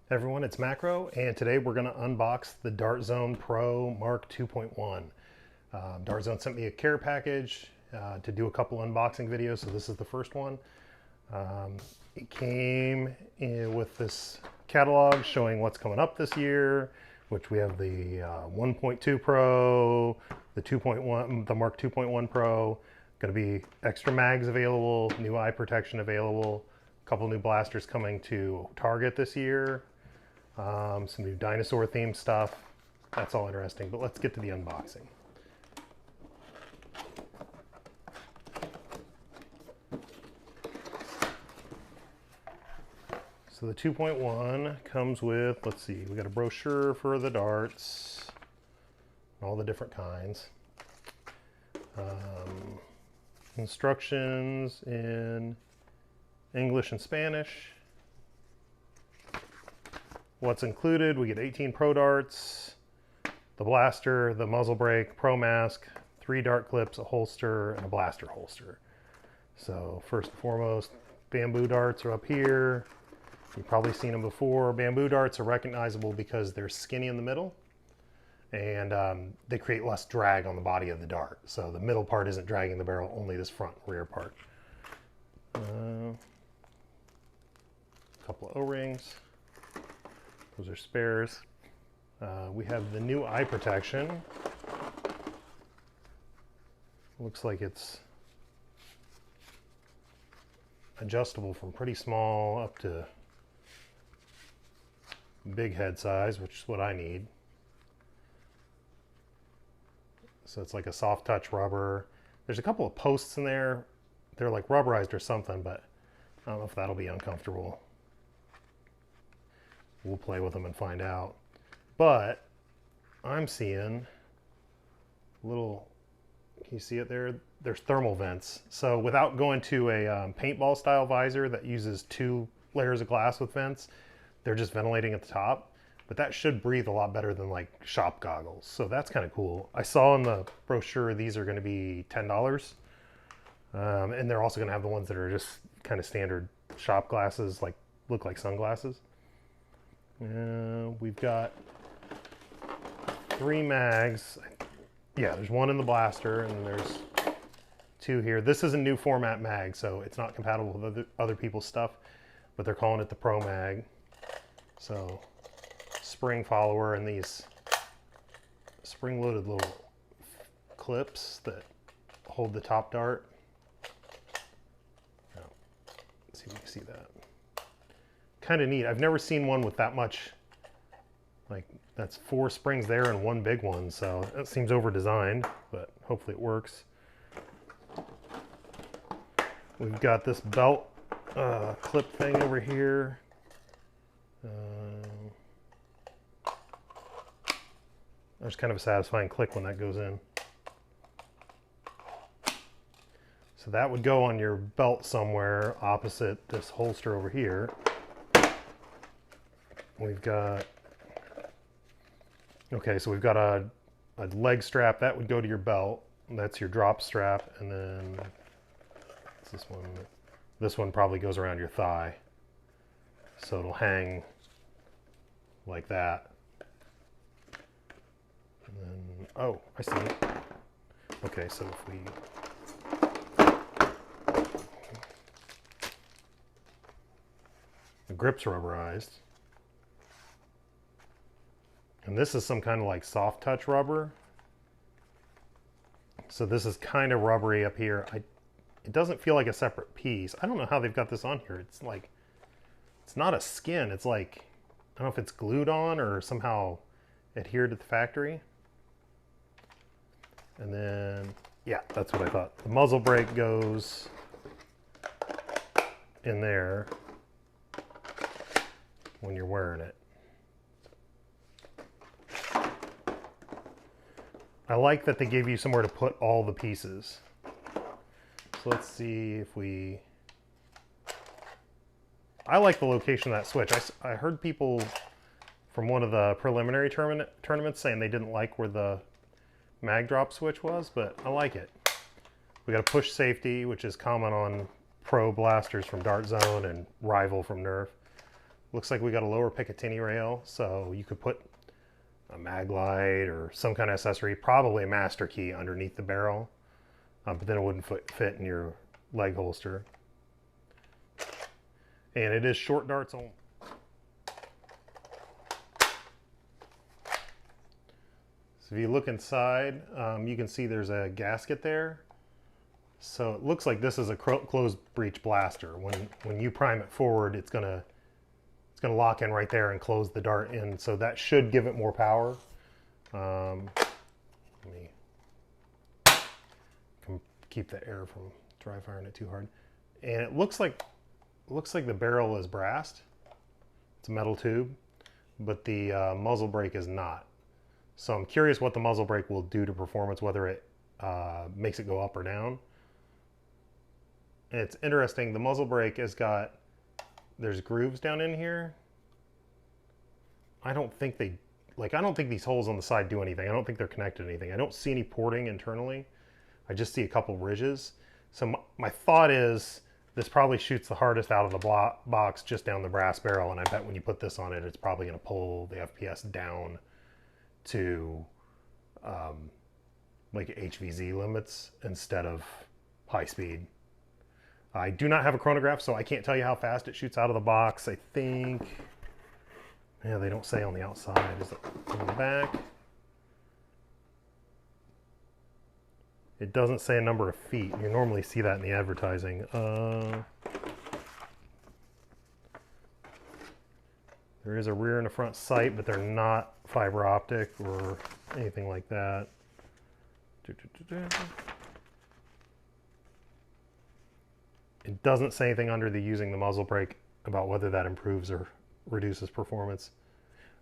Everyone, it's Macro, and today we're going to unbox the Dart Zone Pro MK2.1. Dart Zone sent me a care package to do a couple unboxing videos, so this is the first one. It came in with this catalog showing what's coming up this year, which we have the 1.2 Pro, the 2.1, the Mark 2.1 Pro. Going to be extra mags available, new eye protection available, a couple new blasters coming to Target this year. Some new dinosaur themed stuff. That's all interesting, but let's get to the unboxing. So the 2.1 comes with, let's see, we got a brochure for the darts, all the different kinds. Instructions in English and Spanish. What's included, we get 18 Pro darts, the blaster, the muzzle brake, Pro mask, 3 dart clips, a holster, and a blaster holster. So first and foremost, bamboo darts are up here. You've probably seen them before. Bamboo darts are recognizable because they're skinny in the middle, and they create less drag on the body of the dart. So the middle part isn't dragging the barrel, only this front rear part. A couple of O-rings. Those are spares. We have the new eye protection. Looks like it's adjustable from pretty small up to big head size, which is what I need. So it's like a soft touch rubber. There's a couple of posts in there. They're like rubberized or something, but I don't know if that'll be uncomfortable. We'll play with them and find out. But I'm seeing little, can you see it there? There's thermal vents. So without going to a paintball style visor that uses 2 layers of glass with vents, they're just ventilating at the top. But that should breathe a lot better than like shop goggles. So that's kind of cool. I saw in the brochure these are going to be $10. And they're also going to have the ones that are just kind of standard shop glasses, like look like sunglasses. We've got 3 mags. Yeah, there's 1 in the blaster, and there's 2 here. This is a new format mag, so it's not compatible with other people's stuff, but they're calling it the Pro Mag. So, spring follower and these spring-loaded little clips that hold the top dart. Oh, let's see if you can see that. Kind of neat. I've never seen one with that much, like that's 4 springs there and 1 big one, so that seems over designed, but hopefully it works. We've got this belt clip thing over here. There's kind of a satisfying click when that goes in. So that would go on your belt somewhere opposite this holster over here. We've got, okay, so we've got a leg strap that would go to your belt. That's your drop strap, and then what's this one? This one probably goes around your thigh, so it'll hang like that. And then, oh, I see it. Okay, so if we the grip's rubberized. And this is some kind of like soft touch rubber. So this is kind of rubbery up here. It doesn't feel like a separate piece. I don't know how they've got this on here. It's like, it's not a skin. It's like, I don't know if it's glued on or somehow adhered at the factory. And then, yeah, that's what I thought. The muzzle brake goes in there when you're wearing it. I like that they gave you somewhere to put all the pieces. So let's see if we... I like the location of that switch. I heard people from one of the preliminary tournaments saying they didn't like where the mag drop switch was, but I like it. We got a push safety, which is common on Pro blasters from Dart Zone and Rival from Nerf. Looks like we got a lower Picatinny rail, so you could put a mag light or some kind of accessory, probably a master key underneath the barrel, but then it wouldn't fit in your leg holster. And it is short darts only. So if you look inside, you can see there's a gasket there. So it looks like this is a closed breech blaster. When you prime it forward, it's gonna lock in right there and close the dart in. So that should give it more power. Let me keep the air from dry firing it too hard. And it looks like the barrel is brassed. It's a metal tube, but the muzzle brake is not. So I'm curious what the muzzle brake will do to performance, whether it makes it go up or down. And it's interesting, the muzzle brake has got, there's grooves down in here. I don't think these holes on the side do anything. I don't think they're connected to anything. I don't see any porting internally. I just see a couple ridges. So my thought is this probably shoots the hardest out of the box just down the brass barrel, and I bet when you put this on it, it's probably going to pull the FPS down to like HVZ limits instead of high speed. I do not have a chronograph, so I can't tell you how fast it shoots out of the box. I think, yeah, they don't say on the outside. Is it on the back? It doesn't say a number of feet. You normally see that in the advertising. There is a rear and a front sight, but they're not fiber optic or anything like that. It doesn't say anything under the using the muzzle brake about whether that improves or reduces performance.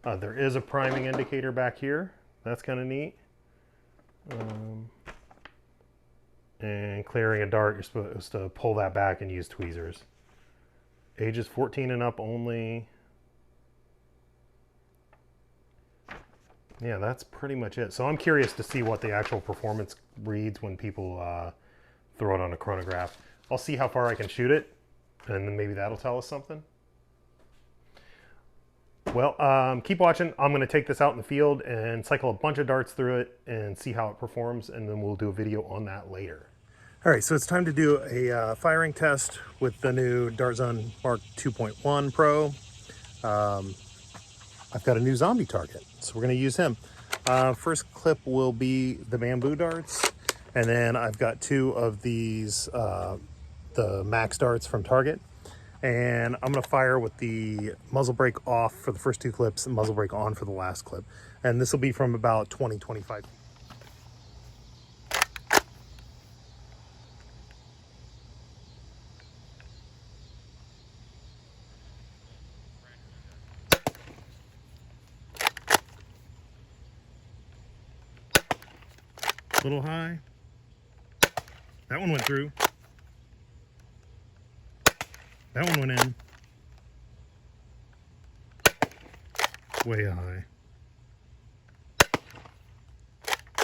There is a priming indicator back here. That's kind of neat. And clearing a dart, you're supposed to pull that back and use tweezers. Ages 14 and up only. Yeah, that's pretty much it. So I'm curious to see what the actual performance reads when people throw it on a chronograph. I'll see how far I can shoot it, and then maybe that'll tell us something. Well, keep watching. I'm going to take this out in the field and cycle a bunch of darts through it and see how it performs, and then we'll do a video on that later. All right, so it's time to do a firing test with the new Dart Zone MK2.1 Pro. I've got a new zombie target, so we're going to use him. First clip will be the bamboo darts, and then I've got two of these, the max darts from Target. And I'm going to fire with the muzzle brake off for the first two clips and muzzle brake on for the last clip. And this will be from about 20-25 feet. A little high. That one went through. That one went in. Way high.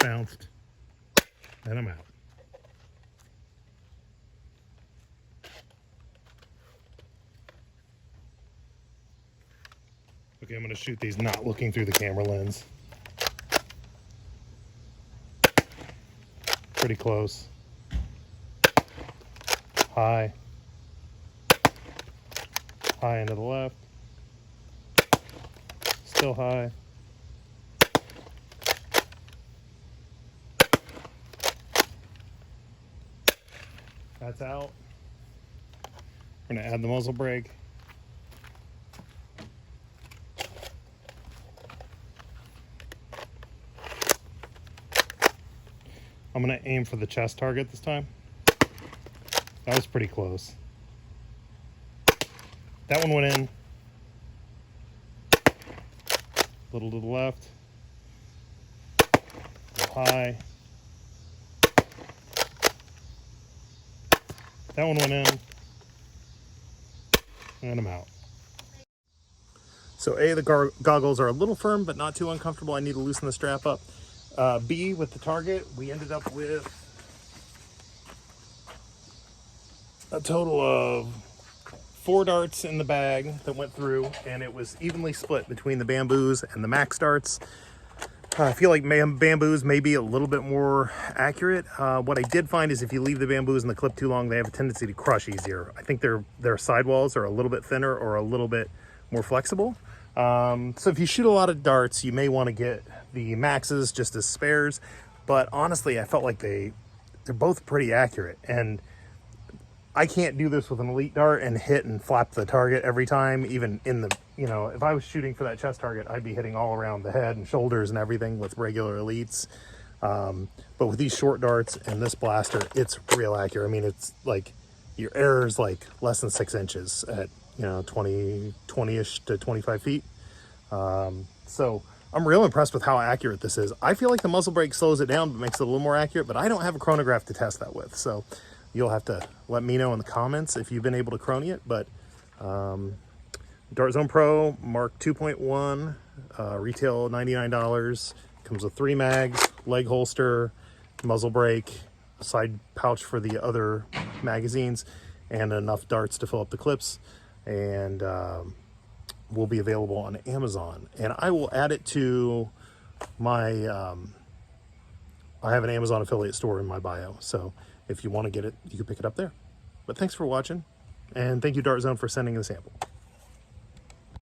Bounced. And I'm out. Okay, I'm going to shoot these not looking through the camera lens. Pretty close. High. High and to the left. Still high. That's out. We're going to add the muzzle brake. I'm going to aim for the chest target this time. That was pretty close. That one went in. A little to the left. A little high. That one went in. And I'm out. So A, the goggles are a little firm, but not too uncomfortable. I need to loosen the strap up. B, with the target, we ended up with a total of 4 darts in the bag that went through, and it was evenly split between the bamboos and the max darts. I feel like bamboos may be a little bit more accurate. What I did find is if you leave the bamboos in the clip too long, they have a tendency to crush easier. I think their sidewalls are a little bit thinner or a little bit more flexible. So if you shoot a lot of darts, you may want to get the maxes just as spares. But honestly, I felt like they're both pretty accurate. And I can't do this with an elite dart and hit and flap the target every time, even in the, you know, if I was shooting for that chest target, I'd be hitting all around the head and shoulders and everything with regular elites. But with these short darts and this blaster, it's real accurate. I mean, it's like your error is like less than 6 inches at, you know, 20-ish to 25 feet. So I'm real impressed with how accurate this is. I feel like the muzzle brake slows it down, but makes it a little more accurate, but I don't have a chronograph to test that with. So you'll have to let me know in the comments if you've been able to chrony it. But Dart Zone Pro Mark 2.1, retail $99. Comes with 3 mags, leg holster, muzzle brake, a side pouch for the other magazines, and enough darts to fill up the clips. And will be available on Amazon. And I will add it to my, I have an Amazon affiliate store in my bio. So if you want to get it, you can pick it up there. But thanks for watching. And thank you, Dart Zone, for sending the sample.